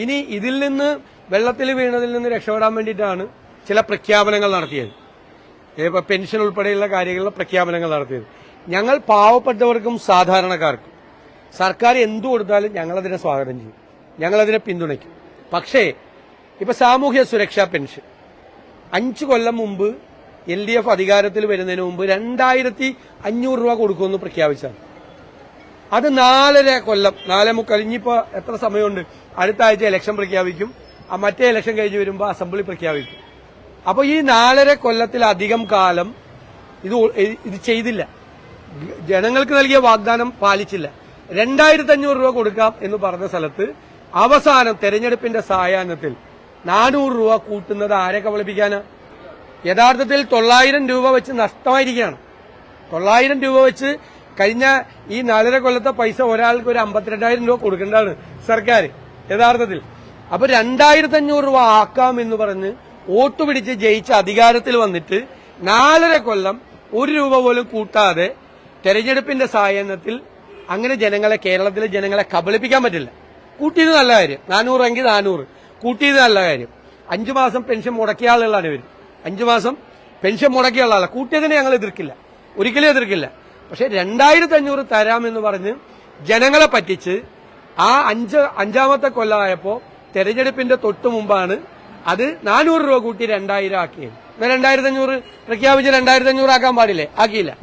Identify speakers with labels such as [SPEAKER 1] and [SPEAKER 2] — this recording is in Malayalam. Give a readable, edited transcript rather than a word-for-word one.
[SPEAKER 1] ഇനി ഇതിൽ നിന്ന് വെള്ളത്തിൽ വീണതിൽ നിന്ന് രക്ഷപ്പെടാൻ വേണ്ടിയിട്ടാണ് ചില പ്രഖ്യാപനങ്ങൾ നടത്തിയത്. ഇപ്പൊ പെൻഷൻ ഉൾപ്പെടെയുള്ള കാര്യങ്ങളിലെ പ്രഖ്യാപനങ്ങൾ നടത്തിയത്. ഞങ്ങൾ പാവപ്പെട്ടവർക്കും സാധാരണക്കാർക്കും സർക്കാർ എന്തു കൊടുത്താലും ഞങ്ങളതിനെ സ്വാഗതം ചെയ്യും, ഞങ്ങളതിനെ പിന്തുണയ്ക്കും. പക്ഷേ ഇപ്പൊ സാമൂഹ്യ സുരക്ഷാ പെൻഷൻ 5 കൊല്ലം മുമ്പ് LDF അധികാരത്തിൽ വരുന്നതിന് മുമ്പ് 2500 രൂപ കൊടുക്കുമെന്ന് പ്രഖ്യാപിച്ചാണ്. അത് 4.5 കൊല്ലം 4.25 ഇനിയിപ്പോ എത്ര സമയമുണ്ട്? അടുത്ത ആഴ്ച ഇലക്ഷൻ പ്രഖ്യാപിക്കും, മറ്റേ ഇലക്ഷൻ കഴിഞ്ഞ് വരുമ്പോൾ അസംബ്ലി പ്രഖ്യാപിക്കും. അപ്പൊ ഈ 4.5 കൊല്ലത്തിലധികം കാലം ഇത് ചെയ്തില്ല. ജനങ്ങൾക്ക് നൽകിയ വാഗ്ദാനം പാലിച്ചില്ല. 2500 രൂപ കൊടുക്കാം എന്ന് പറഞ്ഞ സ്ഥലത്ത് അവസാനം തെരഞ്ഞെടുപ്പിന്റെ സായാഹ്നത്തിൽ 400 രൂപ കൂട്ടുന്നത് ആരെ കബളിപ്പിക്കാനാ? യഥാർത്ഥത്തിൽ 900 രൂപ വെച്ച് നഷ്ടമായിരിക്കുകയാണ്. 900 രൂപ വെച്ച് കഴിഞ്ഞ ഈ 4.5 കൊല്ലത്തെ പൈസ ഒരാൾക്ക് ഒരു 52,000 രൂപ കൊടുക്കേണ്ടതാണ് സർക്കാർ യഥാർത്ഥത്തിൽ. അപ്പൊ 2500 രൂപ ആക്കാം എന്ന് പറഞ്ഞ് വോട്ട് പിടിച്ച് ജയിച്ച അധികാരത്തിൽ വന്നിട്ട് 4.5 കൊല്ലം 1 രൂപ പോലും കൂട്ടാതെ തെരഞ്ഞെടുപ്പിന്റെ സായാഹ്നത്തിൽ അങ്ങനെ കേരളത്തിലെ ജനങ്ങളെ കബളിപ്പിക്കാൻ പറ്റില്ല. കൂട്ടിയത് നല്ല കാര്യം, 400 എങ്കിൽ 400 കൂട്ടിയത് നല്ല കാര്യം. 5 മാസം പെൻഷൻ മുടക്കിയ ആളുകളാണ് ഇവർ. 5 മാസം പെൻഷൻ മുടക്കിയ ആളല്ല, കൂട്ടിയതിനെ ഞങ്ങൾ എതിർക്കില്ല, ഒരിക്കലും എതിർക്കില്ല. പക്ഷെ 2500 തരാമെന്ന് പറഞ്ഞ് ജനങ്ങളെ പറ്റിച്ച് അഞ്ചാമത്തെ കൊല്ലമായപ്പോ തെരഞ്ഞെടുപ്പിന്റെ തൊട്ടു മുമ്പാണ് അത് 400 രൂപ കൂട്ടി 2000 ആക്കിയത്. 2500 പ്രഖ്യാപിച്ച് 2500 ആക്കാൻ പാടില്ലേ? ആക്കിയില്ല.